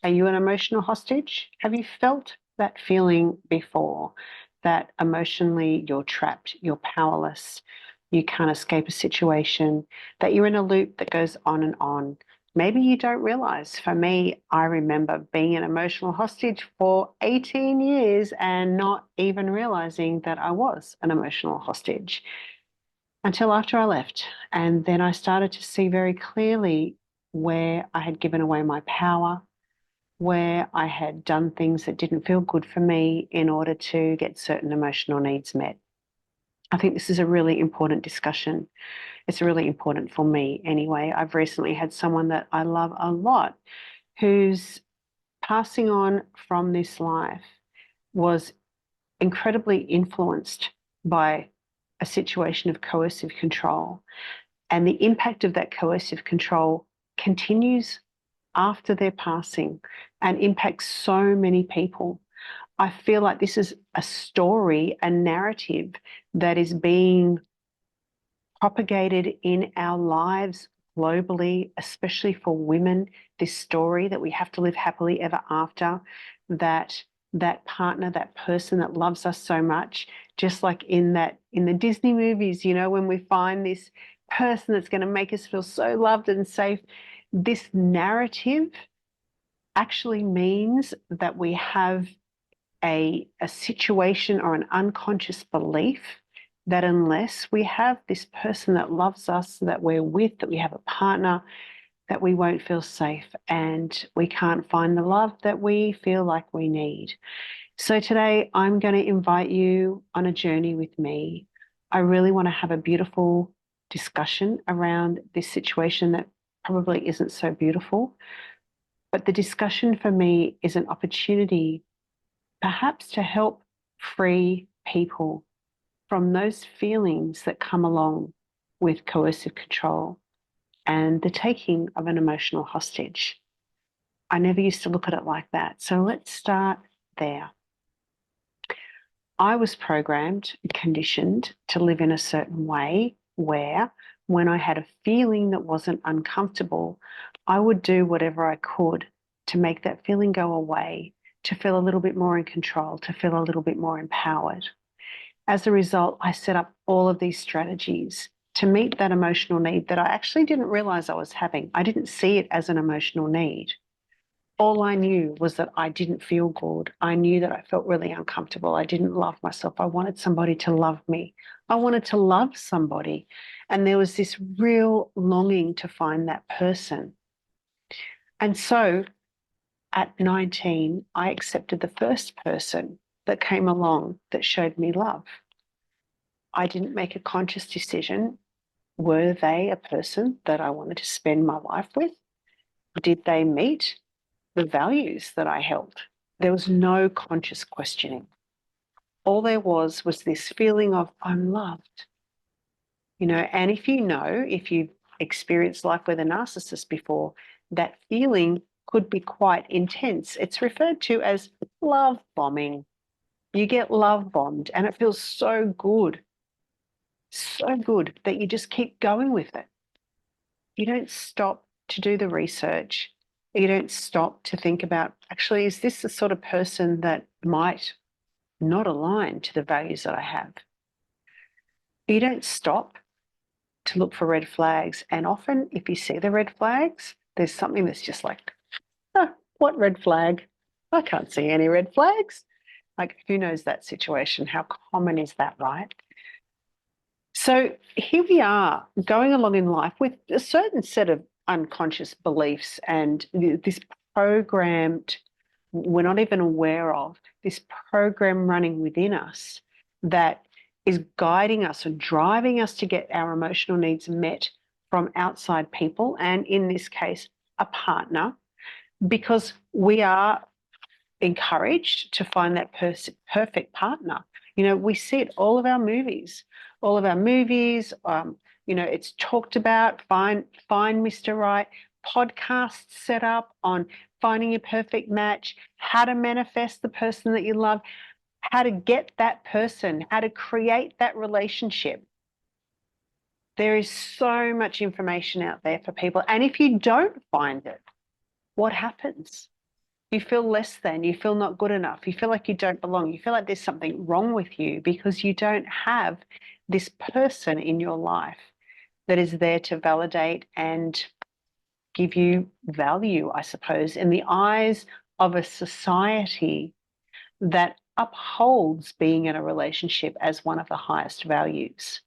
Are you an emotional hostage? Have you felt that feeling before, that emotionally you're trapped, you're powerless, you can't escape a situation, that you're in a loop that goes on and on? Maybe you don't realize. For me, I remember being an emotional hostage for 18 years and not even realizing that I was an emotional hostage until after I left. And then I started to see very clearly where I had given away my power, where I had done things that didn't feel good for me in order to get certain emotional needs met. I think this is a really important discussion. It's really important for me anyway. I've recently had someone that I love a lot who's passing on from this life was incredibly influenced by a situation of coercive control. And the impact of that coercive control continues after their passing and impacts so many people. I feel like this is a story, a narrative that is being propagated in our lives globally, especially for women. This story that we have to live happily ever after, that partner, that person that loves us so much, just like in the Disney movies, when we find this person that's going to make us feel so loved and safe, this narrative actually means that we have a situation or an unconscious belief that unless we have this person that loves us, that we're with, that we have a partner, that we won't feel safe and we can't find the love that we feel like we need. So today I'm going to invite you on a journey with me. I really want to have a beautiful discussion around this situation that probably isn't so beautiful. But the discussion for me is an opportunity perhaps to help free people from those feelings that come along with coercive control and the taking of an emotional hostage. I never used to look at it like that. So let's start there. I was programmed, conditioned to live in a certain way where when I had a feeling that wasn't uncomfortable, I would do whatever I could to make that feeling go away, to feel a little bit more in control, to feel a little bit more empowered. As a result, I set up all of these strategies to meet that emotional need that I actually didn't realize I was having. I didn't see it as an emotional need. All I knew was that I didn't feel good. I knew that I felt really uncomfortable. I didn't love myself. I wanted somebody to love me. I wanted to love somebody. And there was this real longing to find that person. And so at 19, I accepted the first person that came along that showed me love. I didn't make a conscious decision. Were they a person that I wanted to spend my life with? Did they meet the values that I held? There was no conscious questioning. All there was this feeling of I'm loved, and if you've experienced life with a narcissist before, that feeling could be quite intense. It's referred to as love bombing. You get love bombed and it feels so good that you just keep going with it. You don't stop to do the research. You don't stop to think about, actually, is this the sort of person that might not align to the values that I have? You don't stop to look for red flags. And often, if you see the red flags, there's something that's just like, oh, what red flag? I can't see any red flags. Like, who knows that situation? How common is that, right? So here we are going along in life with a certain set of unconscious beliefs and this programmed, we're not even aware of, this program running within us that is guiding us and driving us to get our emotional needs met from outside people, and in this case, a partner, because we are encouraged to find that perfect partner. We see it all of our movies, it's talked about, find Mr. Right, podcasts set up on finding your perfect match, how to manifest the person that you love, how to get that person, how to create that relationship. There is so much information out there for people. And if you don't find it, what happens? You feel less than, you feel not good enough, you feel like you don't belong, you feel like there's something wrong with you because you don't have this person in your life that is there to validate and give you value, I suppose, in the eyes of a society that upholds being in a relationship as one of the highest values.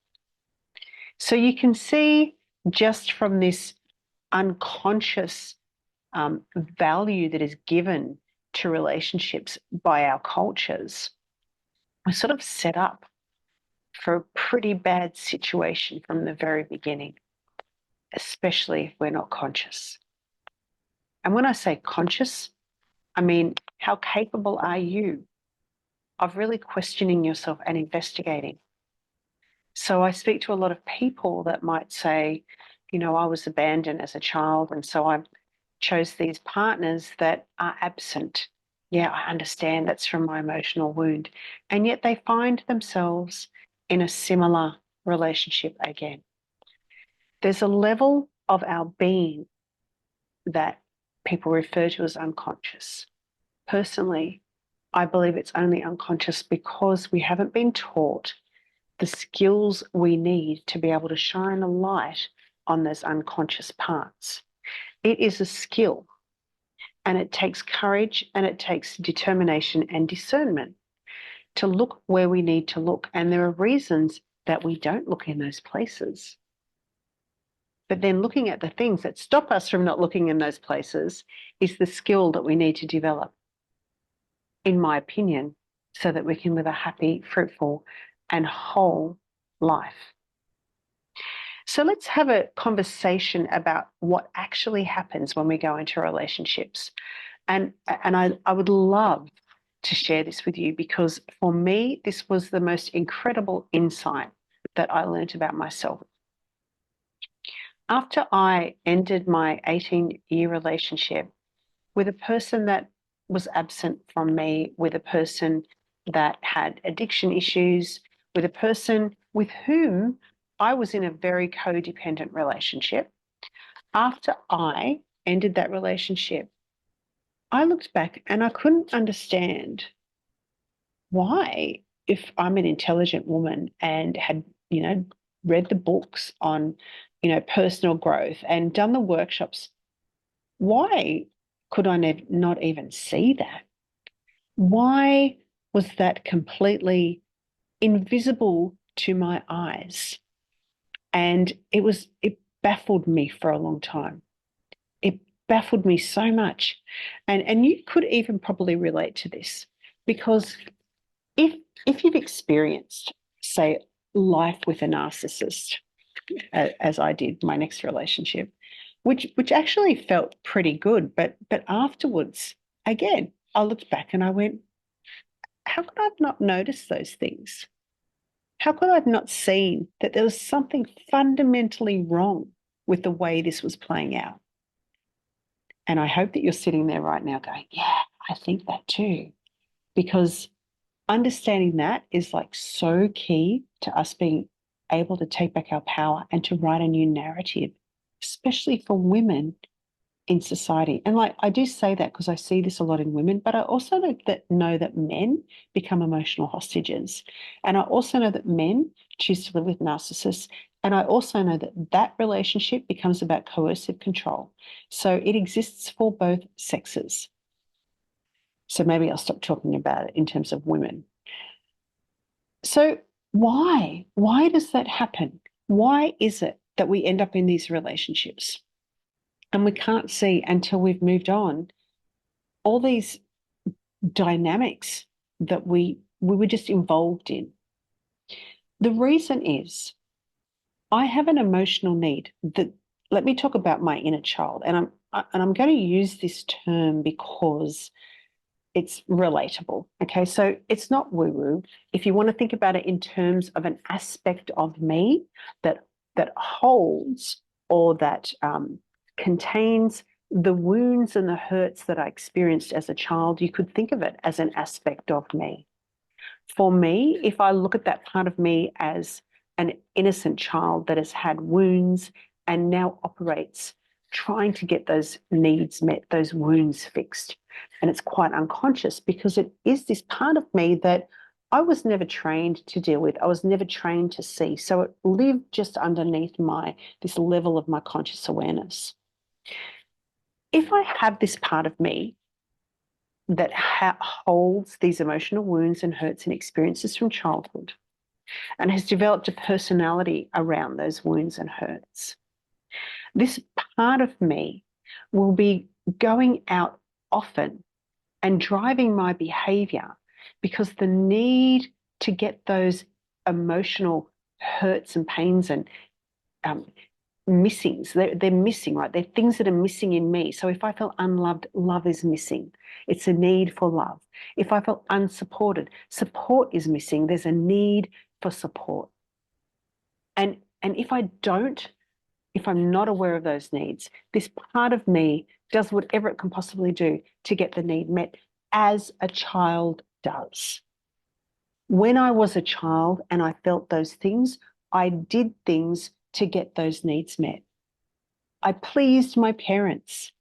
So you can see just from this unconscious value that is given to relationships by our cultures, we're sort of set up for a pretty bad situation from the very beginning, especially if we're not conscious. And when I say conscious, I mean, how capable are you of really questioning yourself and investigating? So I speak to a lot of people that might say, you know, I was abandoned as a child, and so I chose these partners that are absent. Yeah, I understand that's from my emotional wound. And yet they find themselves in a similar relationship again. There's a level of our being that people refer to as unconscious. Personally, I believe it's only unconscious because we haven't been taught the skills we need to be able to shine a light on those unconscious parts. It is a skill, and it takes courage and it takes determination and discernment to look where we need to look. And there are reasons that we don't look in those places. But then looking at the things that stop us from not looking in those places is the skill that we need to develop, in my opinion, so that we can live a happy, fruitful, and whole life. So let's have a conversation about what actually happens when we go into relationships. And I would love to share this with you because for me, this was the most incredible insight that I learned about myself. After I ended my 18-year relationship with a person that was absent from me, with a person that had addiction issues, with a person with whom I was in a very codependent relationship. After I ended that relationship, I looked back and I couldn't understand why, if I'm an intelligent woman and had, read the books on, personal growth and done the workshops, why could I not even see that? Why was that completely invisible to my eyes? And it baffled me for a long time. It baffled me so much. And you could even probably relate to this because if you've experienced, say, life with a narcissist, as I did my next relationship, which actually felt pretty good, but afterwards, again, I looked back and I went, how could I have not noticed those things? How could I have not seen that there was something fundamentally wrong with the way this was playing out? And I hope that you're sitting there right now going, yeah, I think that too. Because understanding that is like so key to us being able to take back our power and to write a new narrative, especially for women in society. And like I do say that because I see this a lot in women, but I also know that men become emotional hostages. And I also know that men choose to live with narcissists. And I also know that that relationship becomes about coercive control. So it exists for both sexes. So maybe I'll stop talking about it in terms of women. So why? Why does that happen? Why is it that we end up in these relationships? And we can't see until we've moved on all these dynamics that we were just involved in. The reason is I have an emotional need that, let me talk about my inner child. And I'm going to use this term because it's relatable. Okay, so it's not woo-woo. If you want to think about it in terms of an aspect of me that holds or that contains the wounds and the hurts that I experienced as a child, you could think of it as an aspect of me. For me, if I look at that part of me as an innocent child that has had wounds and now operates trying to get those needs met, those wounds fixed. And it's quite unconscious because it is this part of me that I was never trained to deal with. I was never trained to see. So it lived just underneath this level of my conscious awareness. If I have this part of me that holds these emotional wounds and hurts and experiences from childhood and has developed a personality around those wounds and hurts, this part of me will be going out often and driving my behavior because the need to get those emotional hurts and pains and missings, they're missing, right? They're things that are missing in me. So if I feel unloved, love is missing. It's a need for love. If I feel unsupported, support is missing. There's a need for support. And if I'm not aware of those needs, this part of me does whatever it can possibly do to get the need met, as a child does. When I was a child and I felt those things, I did things to get those needs met. I pleased my parents.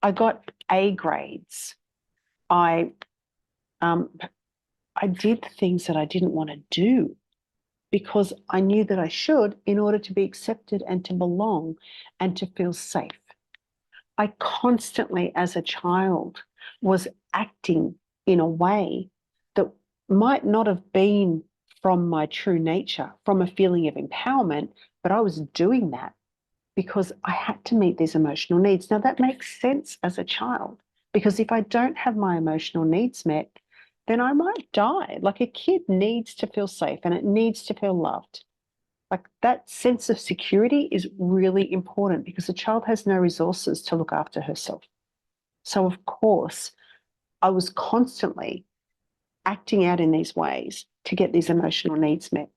I got A grades. I did things that I didn't want to do because I knew that I should in order to be accepted and to belong and to feel safe. I constantly, as a child, was acting in a way that might not have been from my true nature, from a feeling of empowerment, but I was doing that because I had to meet these emotional needs. Now, that makes sense as a child, because if I don't have my emotional needs met, then I might die. Like, a kid needs to feel safe and it needs to feel loved. Like, that sense of security is really important because a child has no resources to look after herself. So, of course, I was constantly acting out in these ways to get these emotional needs met.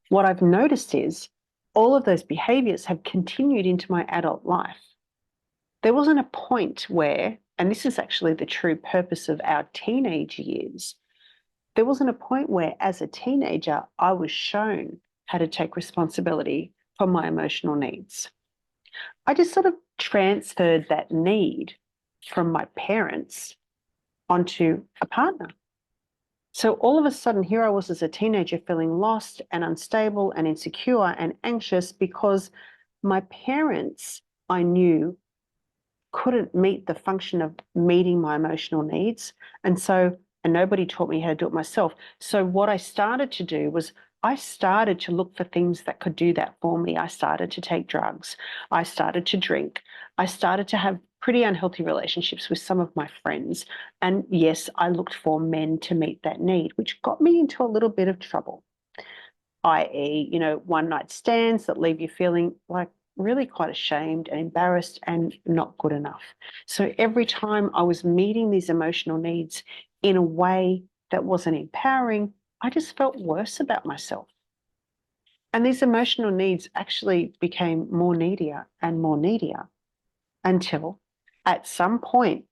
What I've noticed is all of those behaviors have continued into my adult life. There wasn't a point where, and this is actually the true purpose of our teenage years, there wasn't a point where, as a teenager, I was shown how to take responsibility for my emotional needs. I just sort of transferred that need from my parents onto a partner. So all of a sudden, here I was as a teenager feeling lost and unstable and insecure and anxious because my parents, I knew, couldn't meet the function of meeting my emotional needs. And nobody taught me how to do it myself. So what I started to do was I started to look for things that could do that for me. I started to take drugs. I started to drink. I started to have pretty unhealthy relationships with some of my friends. And yes, I looked for men to meet that need, which got me into a little bit of trouble, i.e., one night stands that leave you feeling like really quite ashamed and embarrassed and not good enough. So every time I was meeting these emotional needs in a way that wasn't empowering, I just felt worse about myself. And these emotional needs actually became more needier and more needier until at some point,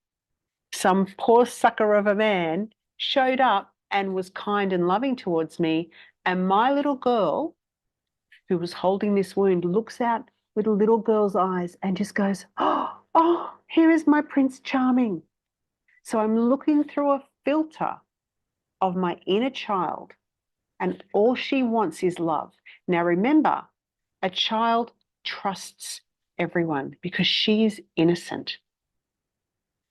some poor sucker of a man showed up and was kind and loving towards me. And my little girl, who was holding this wound, looks out with a little girl's eyes and just goes, oh, here is my Prince Charming. So I'm looking through a filter of my inner child, and all she wants is love. Now, remember, a child trusts everyone because she is innocent.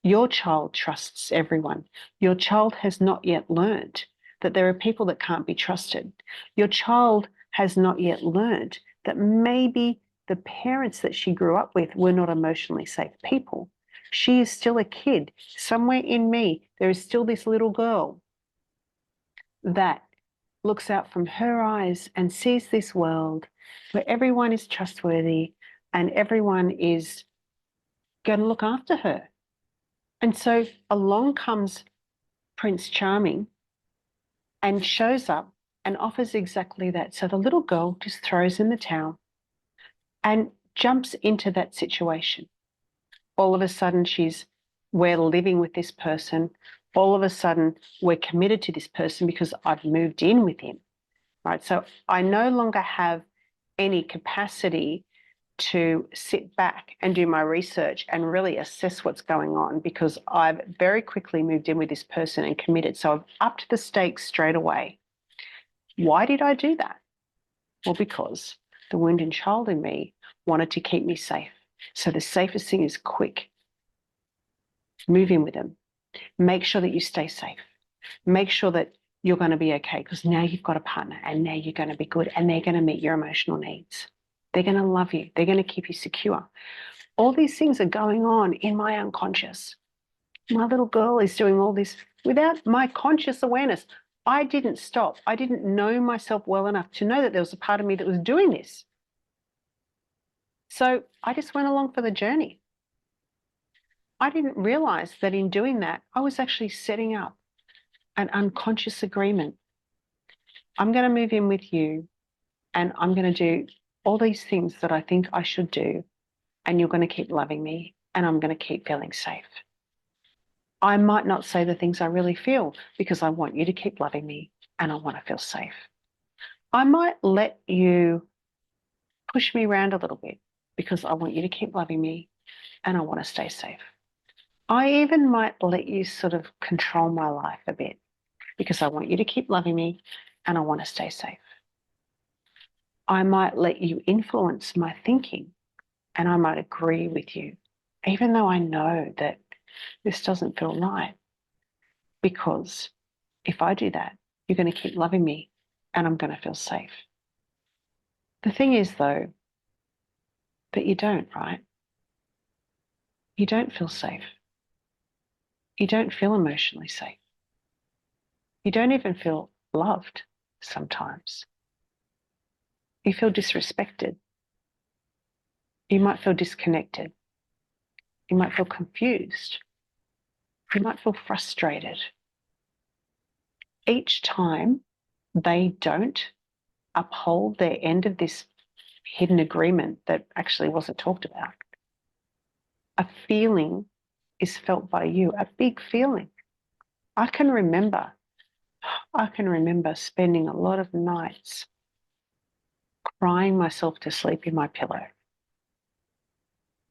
Your child trusts everyone. Your child has not yet learned that there are people that can't be trusted. Your child has not yet learned that maybe the parents that she grew up with were not emotionally safe people. She is still a kid. Somewhere in me, there is still this little girl that looks out from her eyes and sees this world where everyone is trustworthy and everyone is going to look after her. And so along comes Prince Charming and shows up and offers exactly that. So the little girl just throws in the towel and jumps into that situation. All of a sudden, we're living with this person. All of a sudden, we're committed to this person because I've moved in with him, right? So I no longer have any capacity to sit back and do my research and really assess what's going on, because I've very quickly moved in with this person and committed. So I've upped the stakes straight away. Why did I do that? Well, because the wounded child in me wanted to keep me safe. So the safest thing is quick. Move in with them. Make sure that you stay safe. Make sure that you're going to be okay, because now you've got a partner and now you're going to be good and they're going to meet your emotional needs. They're going to love you. They're going to keep you secure. All these things are going on in my unconscious. My little girl is doing all this without my conscious awareness. I didn't stop. I didn't know myself well enough to know that there was a part of me that was doing this. So I just went along for the journey. I didn't realize that in doing that, I was actually setting up an unconscious agreement. I'm going to move in with you and I'm going to do all these things that I think I should do, and you're going to keep loving me and I'm going to keep feeling safe. I might not say the things I really feel because I want you to keep loving me and I want to feel safe. I might let you push me around a little bit because I want you to keep loving me and I want to stay safe. I even might let you sort of control my life a bit because I want you to keep loving me and I want to stay safe. I might let you influence my thinking and I might agree with you, even though I know that this doesn't feel right. Because if I do that, you're going to keep loving me and I'm going to feel safe. The thing is, though, that you don't, right? You don't feel safe. You don't feel emotionally safe. You don't even feel loved sometimes. You feel disrespected. You might feel disconnected. You might feel confused. You might feel frustrated. Each time they don't uphold their end of this hidden agreement that actually wasn't talked about, a feeling is felt by you, a big feeling. I can remember spending a lot of nights crying myself to sleep in my pillow.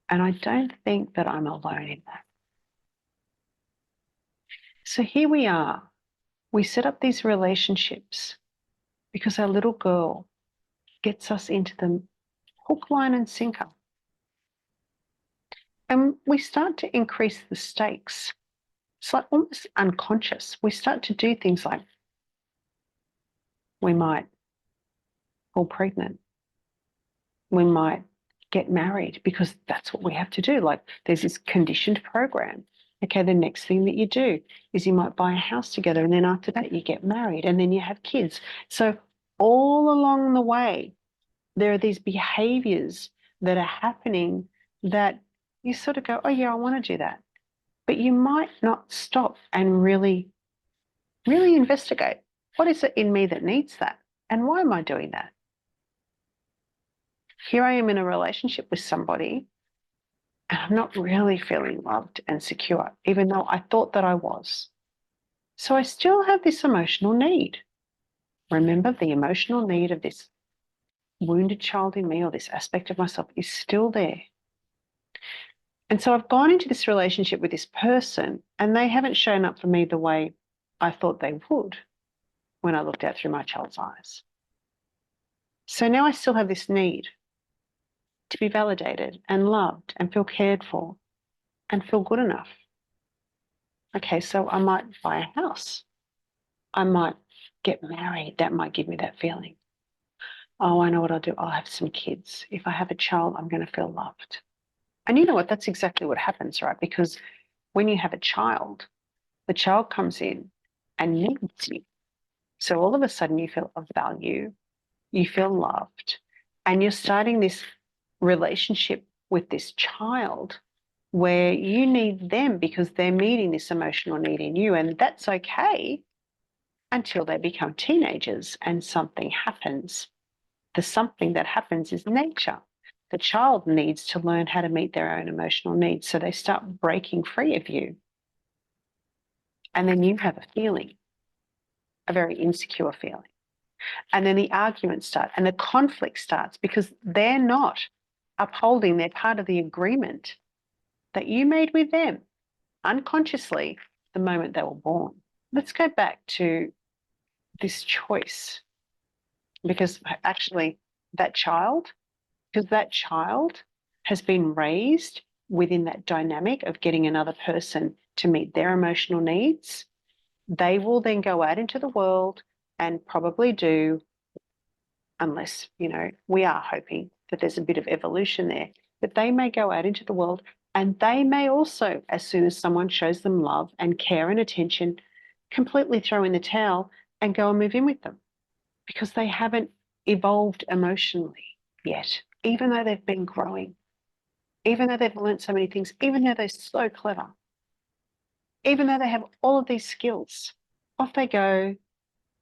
And I don't think that I'm alone in that. So here we are. We set up these relationships because our little girl gets us into them hook, line, and sinker. And we start to increase the stakes. It's like almost unconscious. We start to do things like we might fall pregnant. We might get married because that's what we have to do. Like there's this conditioned program. Okay, the next thing that you do is you might buy a house together, and then after that you get married and then you have kids. So all along the way, there are these behaviors that are happening that you sort of go, oh yeah, I want to do that. But you might not stop and really investigate, what is it in me that needs that? And why am I doing that? Here I am in a relationship with somebody and I'm not really feeling loved and secure, even though I thought that I was. So I still have this emotional need. Remember, the emotional need of this wounded child in me, or this aspect of myself, is still there. And so I've gone into this relationship with this person and they haven't shown up for me the way I thought they would when I looked out through my child's eyes. So now I still have this need to be validated and loved and feel cared for and feel good enough. Okay, so I might buy a house. I might get married. That might give me that feeling. Oh, I know what I'll do. I'll have some kids. If I have a child, I'm going to feel loved. And you know what? That's exactly what happens, right? Because when you have a child, the child comes in and needs you. So all of a sudden you feel of value, you feel loved, and you're starting this relationship with this child where you need them because they're meeting this emotional need in you. And that's okay until they become teenagers and something happens. The something that happens is nature. The child needs to learn how to meet their own emotional needs. So they start breaking free of you. And then you have a feeling, a very insecure feeling. And then the arguments start and the conflict starts because they're not upholding. They're part of the agreement that you made with them unconsciously the moment they were born. Let's go back to this choice, because actually that child has been raised within that dynamic of getting another person to meet their emotional needs. They will then go out into the world and probably do, unless, we are hoping that there's a bit of evolution there, but they may go out into the world and they may also, as soon as someone shows them love and care and attention, completely throw in the towel and go and move in with them because they haven't evolved emotionally yet, even though they've been growing, even though they've learned so many things, even though they're so clever, even though they have all of these skills. Off they go,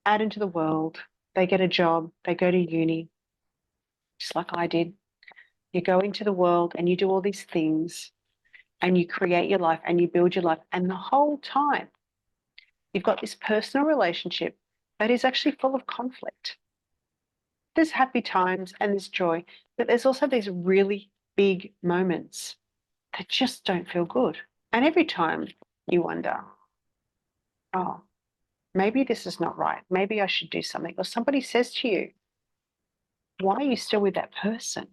out into the world. They get a job, they go to uni, just like I did. You go into the world and you do all these things and you create your life and you build your life. And the whole time, you've got this personal relationship that is actually full of conflict. There's happy times and there's joy, but there's also these really big moments that just don't feel good. And every time you wonder, oh, maybe this is not right. Maybe I should do something. Or somebody says to you, why are you still with that person?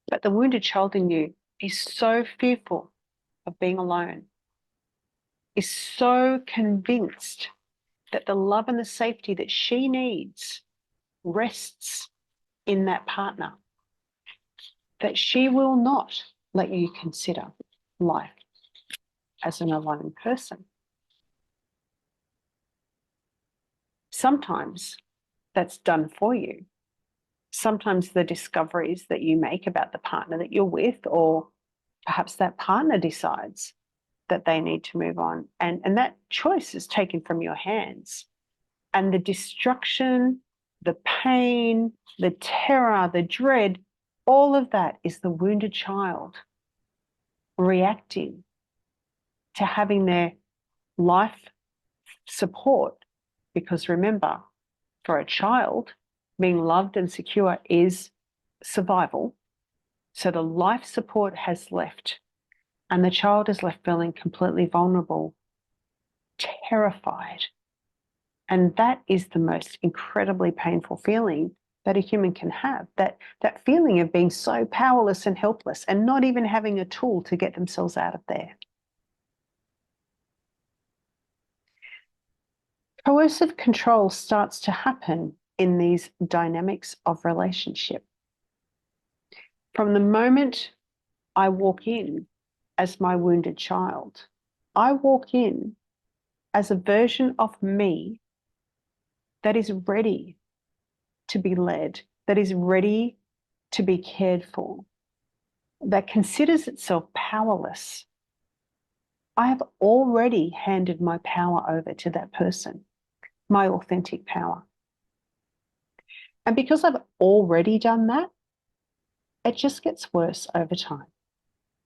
But the wounded child in you is so fearful of being alone, is so convinced that the love and the safety that she needs rests in that partner, that she will not let you consider life as an alone person. Sometimes that's done for you. Sometimes the discoveries that you make about the partner that you're with, or perhaps that partner decides that they need to move on, and that choice is taken from your hands. And the destruction, the pain, the terror, the dread, all of that is the wounded child reacting to having their life support. Because remember, for a child, being loved and secure is survival. So the life support has left, and the child is left feeling completely vulnerable, terrified. And that is the most incredibly painful feeling that a human can have, that feeling of being so powerless and helpless and not even having a tool to get themselves out of there. Coercive control starts to happen in these dynamics of relationship. From the moment I walk in as my wounded child, I walk in as a version of me that is ready to be led, that is ready to be cared for, that considers itself powerless. I have already handed my power over to that person, my authentic power. And because I've already done that, it just gets worse over time,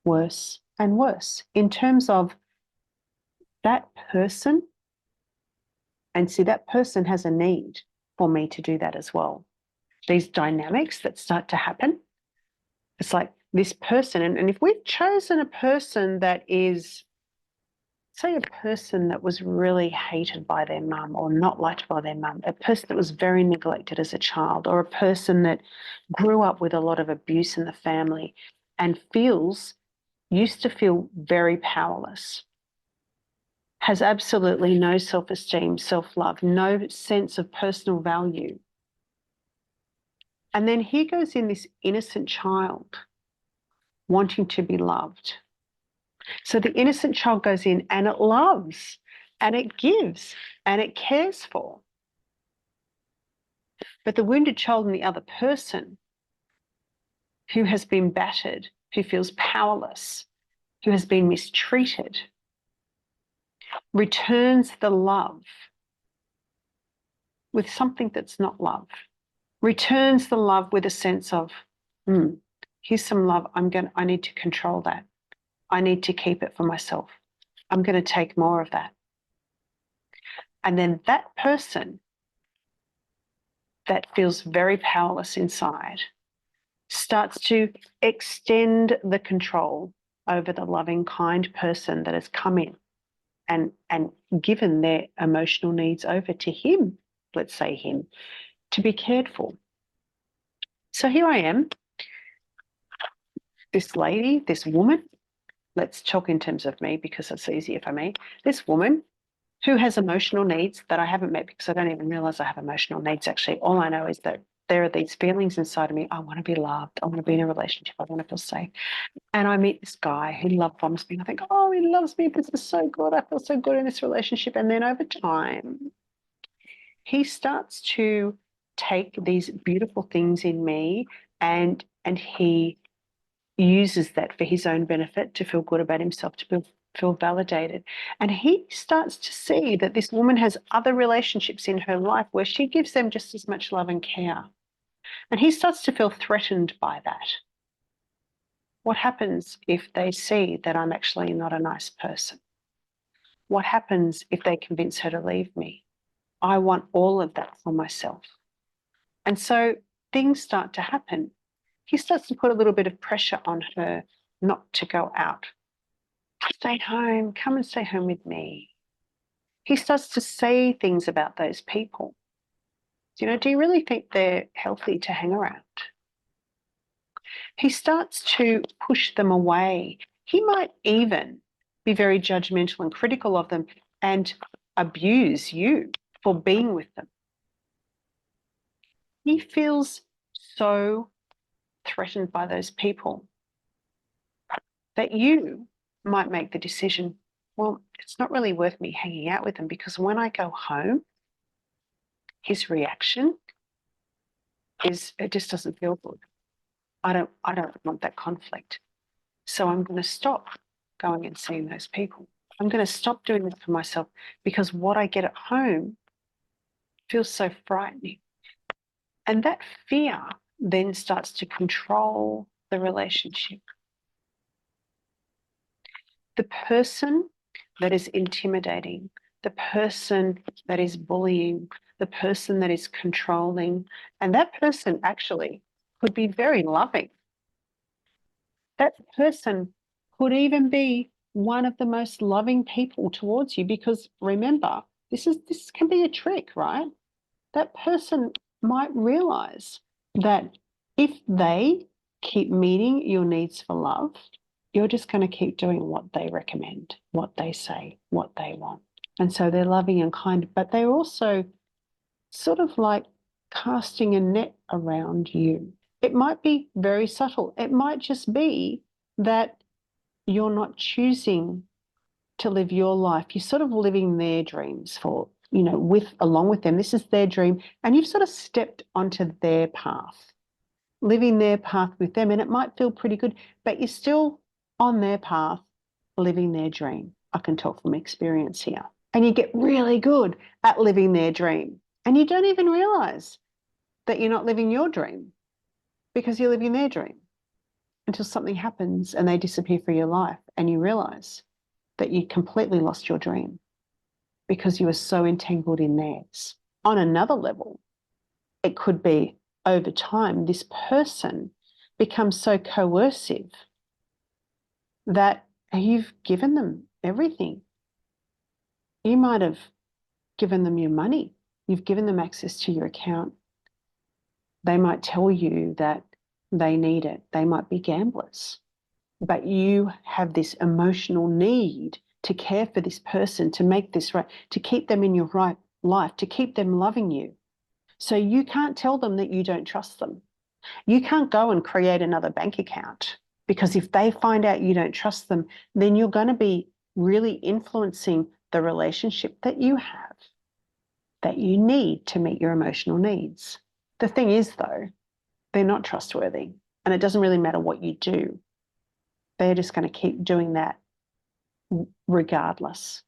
worse and worse in terms of that person. And see, that person has a need for me to do that as well. These dynamics that start to happen, it's like this person, and if we've chosen a person that is, say, a person that was really hated by their mum or not liked by their mum, a person that was very neglected as a child, or a person that grew up with a lot of abuse in the family and used to feel very powerless, has absolutely no self-esteem, self-love, no sense of personal value. And then here goes in this innocent child wanting to be loved. So the innocent child goes in and it loves and it gives and it cares for. But the wounded child and the other person who has been battered, who feels powerless, who has been mistreated, returns the love with something that's not love. Returns the love with a sense of, here's some love. I need to control that. I need to keep it for myself. I'm going to take more of that. And then that person that feels very powerless inside starts to extend the control over the loving, kind person that has come in and given their emotional needs over to him, let's say him, to be cared for. So here I am, this lady, this woman, let's talk in terms of me because it's easier for me, this woman who has emotional needs that I haven't met because I don't even realize I have emotional needs actually. All I know is that there are these feelings inside of me. I want to be loved. I want to be in a relationship. I want to feel safe. And I meet this guy who love bombs me. And I think, oh, he loves me. This is so good. I feel so good in this relationship. And then over time, he starts to take these beautiful things in me and he uses that for his own benefit, to feel good about himself, to feel validated. And he starts to see that this woman has other relationships in her life where she gives them just as much love and care. And he starts to feel threatened by that. What happens if they see that I'm actually not a nice person? What happens if they convince her to leave me? I want all of that for myself. And so things start to happen. He starts to put a little bit of pressure on her not to go out. Stay home, come and stay home with me. He starts to say things about those people. You know, do you really think they're healthy to hang around? He starts to push them away. He might even be very judgmental and critical of them and abuse you for being with them. He feels so threatened by those people that you might make the decision, well, it's not really worth me hanging out with them because when I go home, his reaction is it just doesn't feel good. I don't want that conflict. So I'm going to stop going and seeing those people. I'm going to stop doing that for myself because what I get at home feels so frightening. And that fear then starts to control the relationship. The person that is intimidating, the person that is bullying, the person that is controlling, and that person actually could be very loving. That person could even be one of the most loving people towards you because remember, this can be a trick, right? That person might realize that if they keep meeting your needs for love, you're just going to keep doing what they recommend, what they say, what they want. And so they're loving and kind, but they're also sort of like casting a net around you. It might be very subtle. It might just be that you're not choosing to live your life. You're sort of living their dreams for, along with them. This is their dream. And you've sort of stepped onto their path, living their path with them. And it might feel pretty good, but you're still on their path, living their dream. I can talk from experience here. And you get really good at living their dream. And you don't even realize that you're not living your dream because you're living their dream until something happens and they disappear from your life and you realize that you completely lost your dream because you were so entangled in theirs. On another level, it could be over time, this person becomes so coercive that you've given them everything. You might have given them your money. You've given them access to your account. They might tell you that they need it. They might be gamblers. But you have this emotional need to care for this person, to make this right, to keep them in your right life, to keep them loving you. So you can't tell them that you don't trust them. You can't go and create another bank account because if they find out you don't trust them, then you're going to be really influencing the relationship that you have, that you need to meet your emotional needs. The thing is, though, they're not trustworthy and it doesn't really matter what you do. They're just going to keep doing that regardless.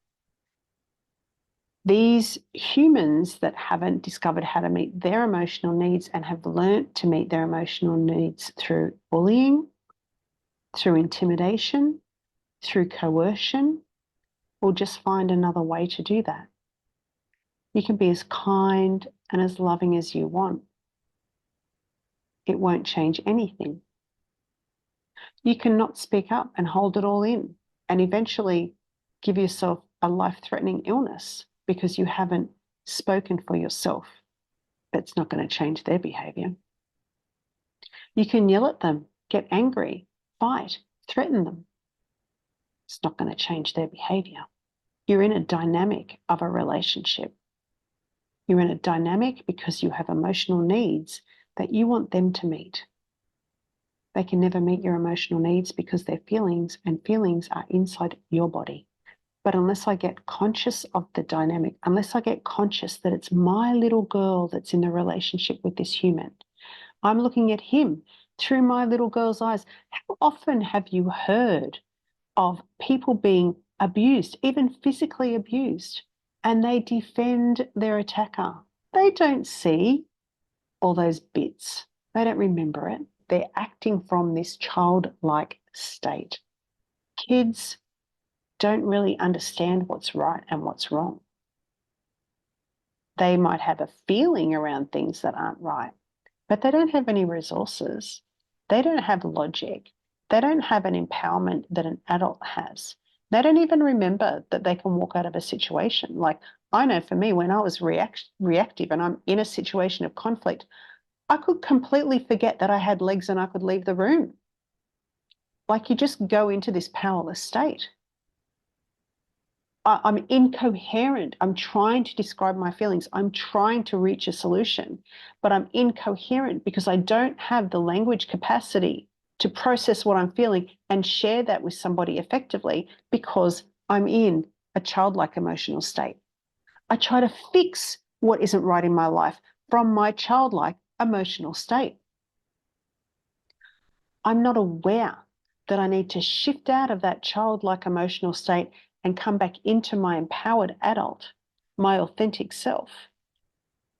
These humans that haven't discovered how to meet their emotional needs and have learnt to meet their emotional needs through bullying, through intimidation, through coercion, will just find another way to do that. You can be as kind and as loving as you want. it won't change anything. You cannot speak up and hold it all in and eventually give yourself a life-threatening illness because you haven't spoken for yourself. That's not going to change their behavior. You can yell at them, get angry, fight, threaten them. It's not going to change their behavior. You're in a dynamic of a relationship. You're in a dynamic because you have emotional needs that you want them to meet. They can never meet your emotional needs because they're feelings, and feelings are inside your body. But unless I get conscious of the dynamic, unless I get conscious that it's my little girl that's in the relationship with this human, I'm looking at him through my little girl's eyes. How often have you heard of people being abused, even physically abused, and they defend their attacker? They don't see all those bits. They don't remember it. They're acting from this childlike state. Kids don't really understand what's right and what's wrong. They might have a feeling around things that aren't right, but they don't have any resources. They don't have logic. They don't have an empowerment that an adult has. They don't even remember that they can walk out of a situation. Like, I know for me, when I was reactive and I'm in a situation of conflict, I could completely forget that I had legs and I could leave the room. Like, you just go into this powerless state. I'm incoherent. I'm trying to describe my feelings. I'm trying to reach a solution, but I'm incoherent because I don't have the language capacity to process what I'm feeling and share that with somebody effectively because I'm in a childlike emotional state. I try to fix what isn't right in my life from my childlike emotional state. I'm not aware that I need to shift out of that childlike emotional state and come back into my empowered adult, my authentic self,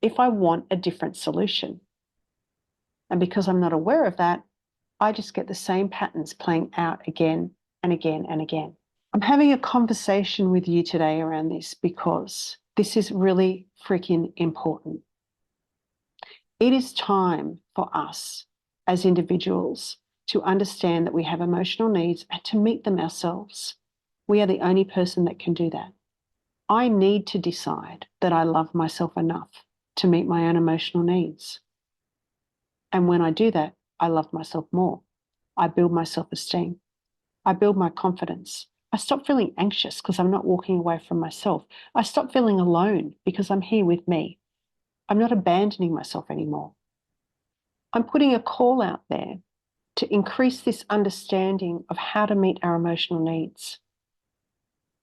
if I want a different solution. And because I'm not aware of that, I just get the same patterns playing out again and again and again. I'm having a conversation with you today around this because this is really freaking important. It is time for us as individuals to understand that we have emotional needs and to meet them ourselves. We are the only person that can do that. I need to decide that I love myself enough to meet my own emotional needs. And when I do that, I love myself more. I build my self-esteem. I build my confidence. I stop feeling anxious because I'm not walking away from myself. I stop feeling alone because I'm here with me. I'm not abandoning myself anymore. I'm putting a call out there to increase this understanding of how to meet our emotional needs.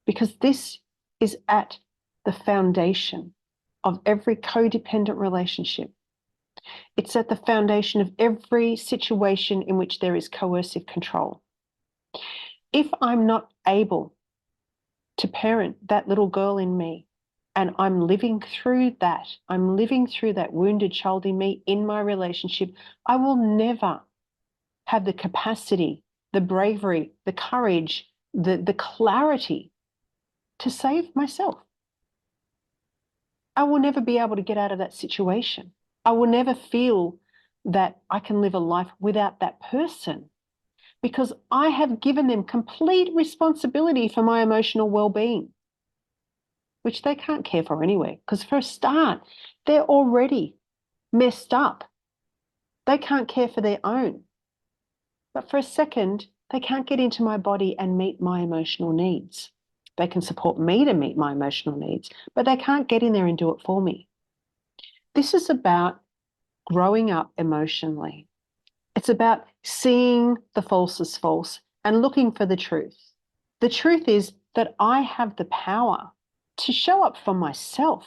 Because this is at the foundation of every codependent relationship. It's at the foundation of every situation in which there is coercive control. If I'm not able to parent that little girl in me, and I'm living through that wounded child in me in my relationship, I will never have the capacity, the bravery, the courage, the clarity to save myself. I will never be able to get out of that situation. I will never feel that I can live a life without that person because I have given them complete responsibility for my emotional well-being, which they can't care for anyway, because for a start, they're already messed up. They can't care for their own. But for a second, they can't get into my body and meet my emotional needs. They can support me to meet my emotional needs, but they can't get in there and do it for me. This is about growing up emotionally. It's about seeing the false as false and looking for the truth. The truth is that I have the power to show up for myself.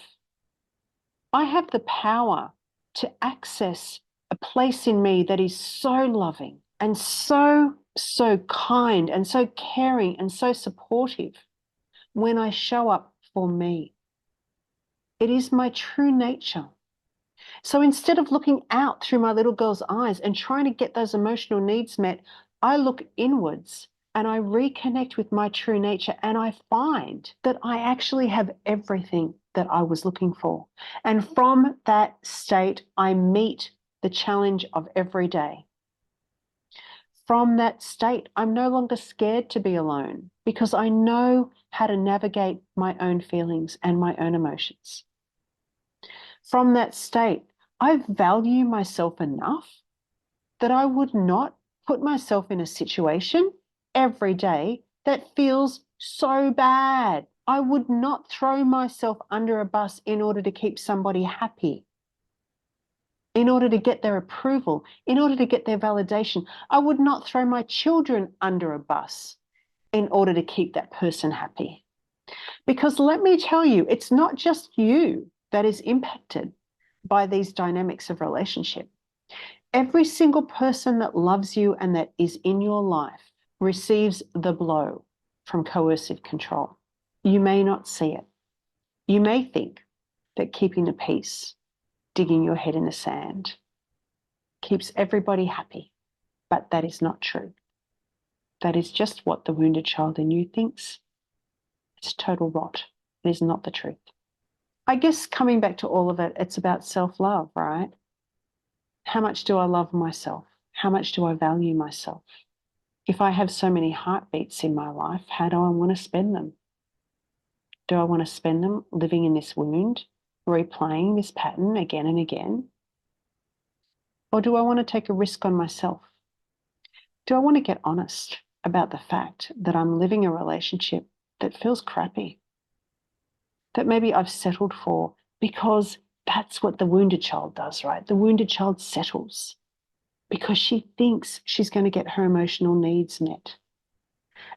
I have the power to access a place in me that is so loving and so kind and so caring and so supportive when I show up for me. It is my true nature. So instead of looking out through my little girl's eyes and trying to get those emotional needs met, I look inwards and I reconnect with my true nature, and I find that I actually have everything that I was looking for. And from that state, I meet the challenge of every day. From that state, I'm no longer scared to be alone because I know how to navigate my own feelings and my own emotions. From that state, I value myself enough that I would not put myself in a situation every day that feels so bad. I would not throw myself under a bus in order to keep somebody happy, in order to get their approval, in order to get their validation. I would not throw my children under a bus in order to keep that person happy. Because let me tell you, it's not just you that is impacted by these dynamics of relationship. Every single person that loves you and that is in your life receives the blow from coercive control. You may not see it. You may think that keeping the peace, digging your head in the sand, keeps everybody happy, but that is not true. That is just what the wounded child in you thinks. It's total rot. It is not the truth. I guess coming back to all of it, it's about self-love, right? How much do I love myself? How much do I value myself? If I have so many heartbeats in my life, how do I want to spend them? Do I want to spend them living in this wound, replaying this pattern again and again? Or do I want to take a risk on myself? Do I want to get honest about the fact that I'm living a relationship that feels crappy, that maybe I've settled for because that's what the wounded child does, right? The wounded child settles because she thinks she's going to get her emotional needs met.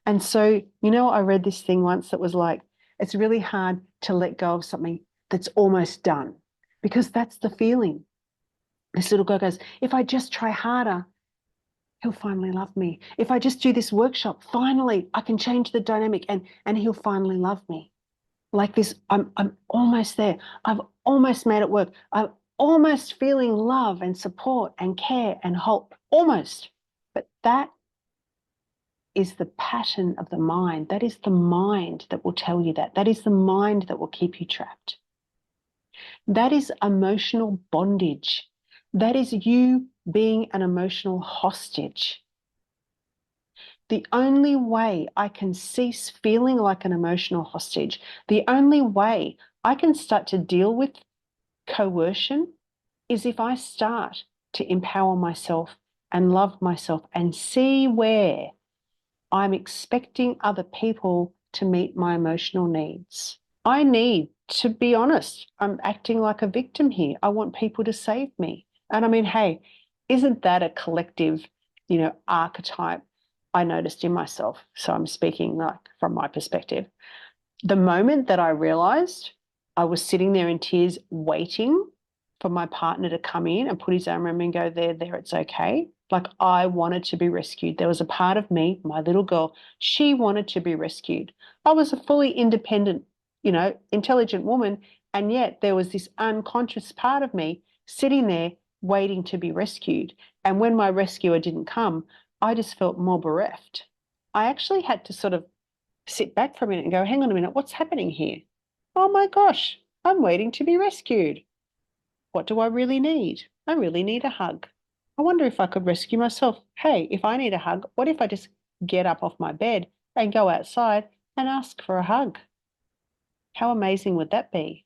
And so, I read this thing once that was like, it's really hard to let go of something that's almost done because that's the feeling. This little girl goes, if I just try harder, he'll finally love me. If I just do this workshop, finally I can change the dynamic and he'll finally love me. Like this, I'm almost there. I've almost made it work. I'm almost feeling love and support and care and hope, almost. But that is the pattern of the mind. That is the mind that will tell you that. That is the mind that will keep you trapped. That is emotional bondage. That is you being an emotional hostage. The only way I can cease feeling like an emotional hostage, the only way I can start to deal with coercion is if I start to empower myself and love myself and see where I'm expecting other people to meet my emotional needs. I need to be honest. I'm acting like a victim here. I want people to save me. And I mean, hey, isn't that a collective, archetype I noticed in myself? So I'm speaking like from my perspective. The moment that I realized I was sitting there in tears waiting for my partner to come in and put his arm around me and go, there, it's okay. Like I wanted to be rescued. There was a part of me, my little girl, she wanted to be rescued. I was a fully independent, intelligent woman. And yet there was this unconscious part of me sitting there waiting to be rescued. And when my rescuer didn't come, I just felt more bereft. I actually had to sort of sit back for a minute and go, hang on a minute, what's happening here? Oh my gosh, I'm waiting to be rescued. What do I really need? I really need a hug. I wonder if I could rescue myself. Hey, if I need a hug, what if I just get up off my bed and go outside and ask for a hug? How amazing would that be?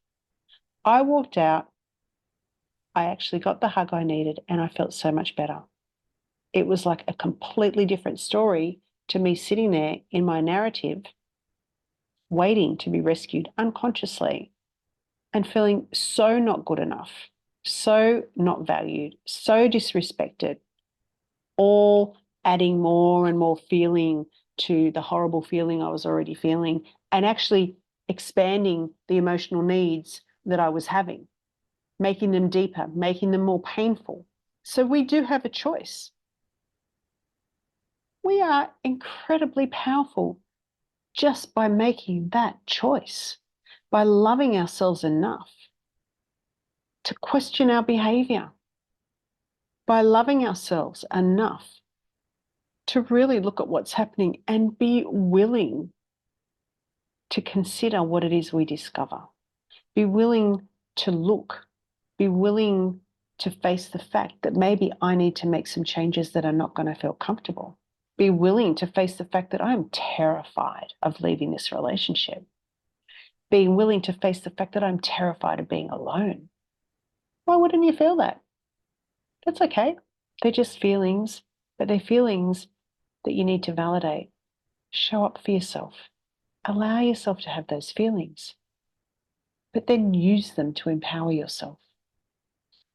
I walked out, I actually got the hug I needed, and I felt so much better. It was like a completely different story to me sitting there in my narrative, waiting to be rescued unconsciously and feeling so not good enough, so not valued, so disrespected, all adding more and more feeling to the horrible feeling I was already feeling and actually expanding the emotional needs that I was having, making them deeper, making them more painful. So we do have a choice. We are incredibly powerful just by making that choice, by loving ourselves enough to question our behavior, by loving ourselves enough to really look at what's happening and be willing to consider what it is we discover. Be willing to look, be willing to face the fact that maybe I need to make some changes that are not going to feel comfortable. Be willing to face the fact that I'm terrified of leaving this relationship. Being willing to face the fact that I'm terrified of being alone. Why wouldn't you feel that? That's okay. They're just feelings, but they're feelings that you need to validate. Show up for yourself. Allow yourself to have those feelings, but then use them to empower yourself.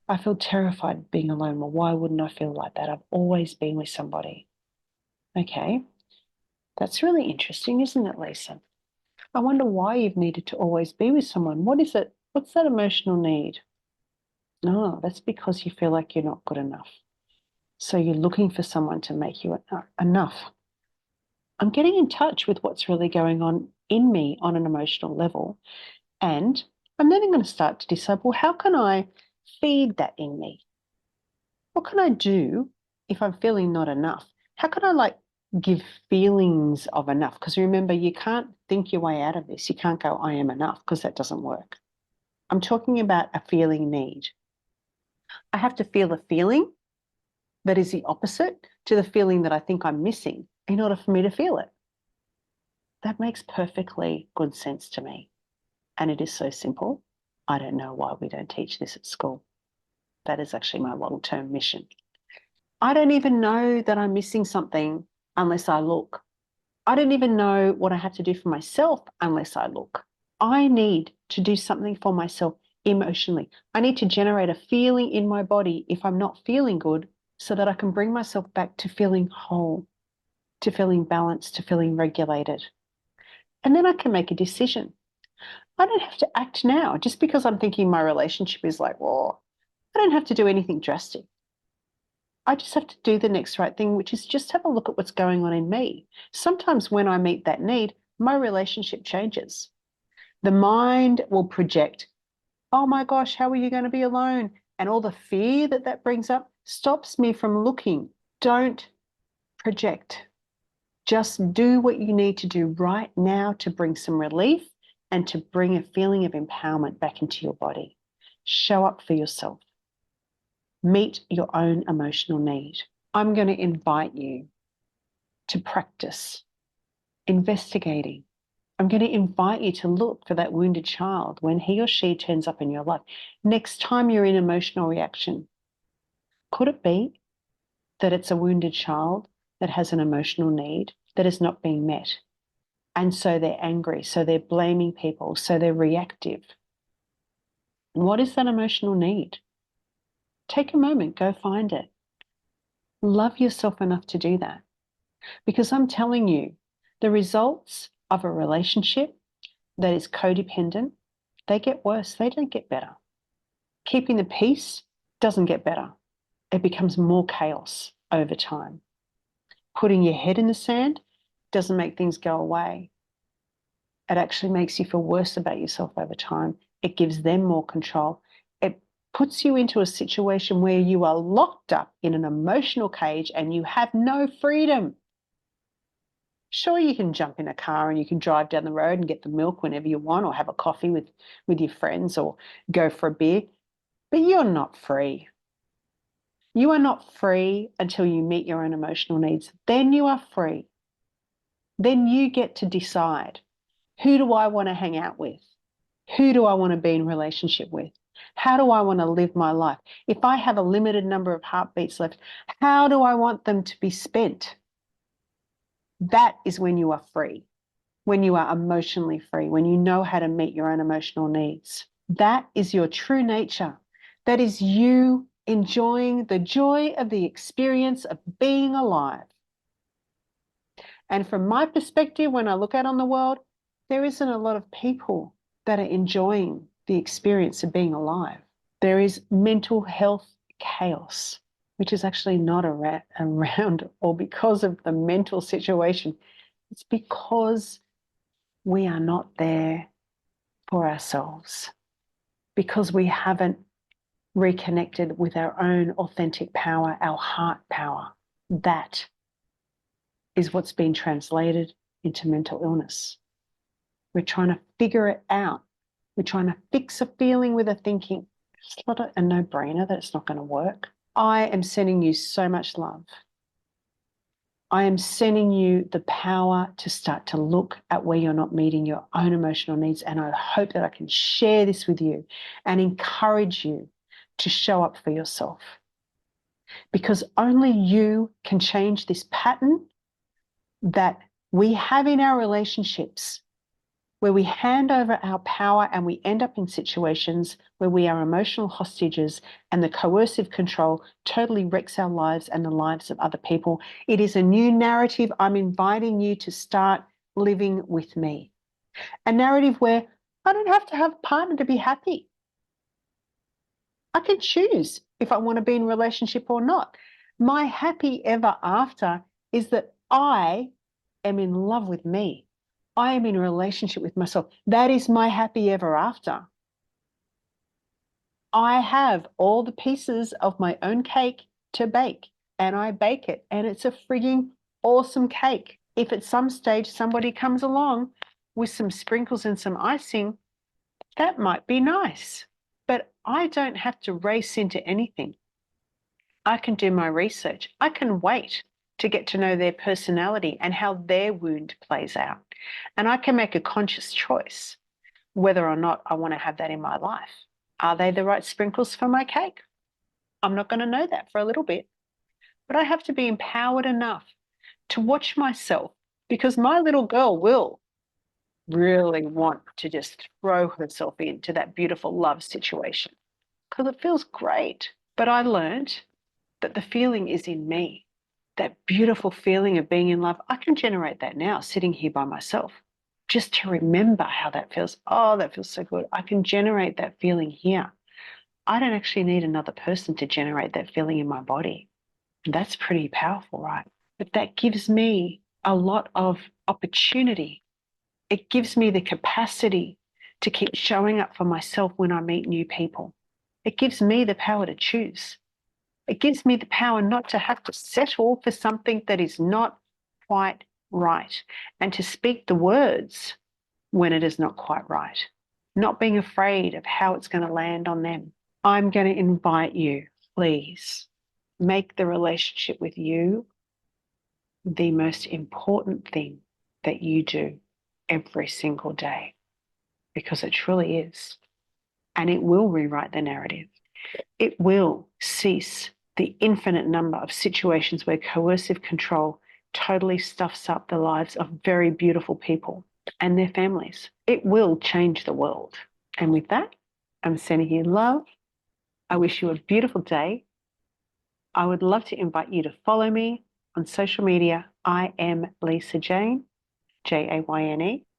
I feel terrified of being alone. Well, why wouldn't I feel like that? I've always been with somebody. Okay, that's really interesting, isn't it, Lisa? I wonder why you've needed to always be with someone. What is it? What's that emotional need? No, that's because you feel like you're not good enough. So you're looking for someone to make you enough. I'm getting in touch with what's really going on in me on an emotional level. And I'm then going to start to decide, well, how can I feed that in me? What can I do if I'm feeling not enough? How can I give feelings of enough? Because remember, you can't think your way out of this. You can't go, I am enough, because that doesn't work. I'm talking about a feeling need. I have to feel a feeling that is the opposite to the feeling that I think I'm missing in order for me to feel it. That makes perfectly good sense to me. And it is so simple. I don't know why we don't teach this at school. That is actually my long-term mission. I don't even know that I'm missing something unless I look. I don't even know what I have to do for myself unless I look. I need to do something for myself emotionally. I need to generate a feeling in my body if I'm not feeling good so that I can bring myself back to feeling whole, to feeling balanced, to feeling regulated. And then I can make a decision. I don't have to act now just because I'm thinking my relationship is like, well, I don't have to do anything drastic. I just have to do the next right thing, which is just have a look at what's going on in me. Sometimes when I meet that need, my relationship changes. The mind will project, oh my gosh, how are you going to be alone? And all the fear that that brings up stops me from looking. Don't project. Just do what you need to do right now to bring some relief and to bring a feeling of empowerment back into your body. Show up for yourself. Meet your own emotional need. I'm going to invite you to practice investigating. I'm going to invite you to look for that wounded child when he or she turns up in your life. Next time you're in emotional reaction, could it be that it's a wounded child that has an emotional need that is not being met? And so they're angry, so they're blaming people, so they're reactive. And what is that emotional need? Take a moment, go find it. Love yourself enough to do that. Because I'm telling you, the results of a relationship that is codependent, they get worse, they don't get better. Keeping the peace doesn't get better. It becomes more chaos over time. Putting your head in the sand doesn't make things go away. It actually makes you feel worse about yourself over time. It gives them more control. It puts you into a situation where you are locked up in an emotional cage and you have no freedom. Sure, you can jump in a car and you can drive down the road and get the milk whenever you want, or have a coffee with your friends, or go for a beer, but you're not free. You are not free until you meet your own emotional needs. Then you are free. Then you get to decide, who do I want to hang out with? Who do I want to be in relationship with? How do I want to live my life? If I have a limited number of heartbeats left, how do I want them to be spent? That is when you are free, when you are emotionally free, when you know how to meet your own emotional needs. That is your true nature. That is you enjoying the joy of the experience of being alive. And from my perspective, when I look out on the world, there isn't a lot of people that are enjoying the experience of being alive. There is mental health chaos, which is actually not around or because of the mental situation. It's because we are not there for ourselves, because we haven't reconnected with our own authentic power, our heart power. That is what's been translated into mental illness. We're trying to figure it out. We're trying to fix a feeling with a thinking. It's not a no-brainer that it's not going to work. I am sending you so much love. I am sending you the power to start to look at where you're not meeting your own emotional needs. And I hope that I can share this with you and encourage you to show up for yourself. Because only you can change this pattern that we have in our relationships, where we hand over our power and we end up in situations where we are emotional hostages and the coercive control totally wrecks our lives and the lives of other people. It is a new narrative I'm inviting you to start living with me. A narrative where I don't have to have a partner to be happy. I can choose if I want to be in a relationship or not. My happy ever after is that I am in love with me. I am in a relationship with myself. That is my happy ever after. I have all the pieces of my own cake to bake, and I bake it, and it's a frigging awesome cake. If at some stage somebody comes along with some sprinkles and some icing, that might be nice. But I don't have to race into anything. I can do my research. I can wait to get to know their personality and how their wound plays out. And I can make a conscious choice whether or not I want to have that in my life. Are they the right sprinkles for my cake? I'm not going to know that for a little bit. But I have to be empowered enough to watch myself, because my little girl will really want to just throw herself into that beautiful love situation because it feels great. But I learned that the feeling is in me. That beautiful feeling of being in love, I can generate that now sitting here by myself. Just to remember how that feels. Oh, that feels so good. I can generate that feeling here. I don't actually need another person to generate that feeling in my body. That's pretty powerful, right? But that gives me a lot of opportunity. It gives me the capacity to keep showing up for myself when I meet new people. It gives me the power to choose. It gives me the power not to have to settle for something that is not quite right, and to speak the words when it is not quite right, not being afraid of how it's going to land on them. I'm going to invite you, please, make the relationship with you the most important thing that you do every single day, because it truly is. And it will rewrite the narrative. It will cease the infinite number of situations where coercive control totally stuffs up the lives of very beautiful people and their families. It will change the world. And with that, I'm sending you love. I wish you a beautiful day. I would love to invite you to follow me on social media. I am Lisa Jane, Jayne,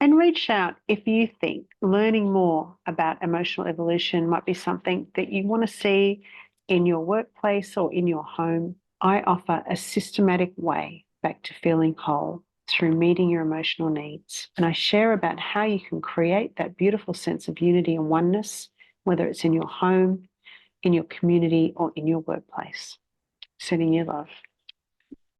and reach out if you think learning more about emotional evolution might be something that you want to see in your workplace or in your home. I offer a systematic way back to feeling whole through meeting your emotional needs. And I share about how you can create that beautiful sense of unity and oneness, whether it's in your home, in your community, or in your workplace. Sending you love.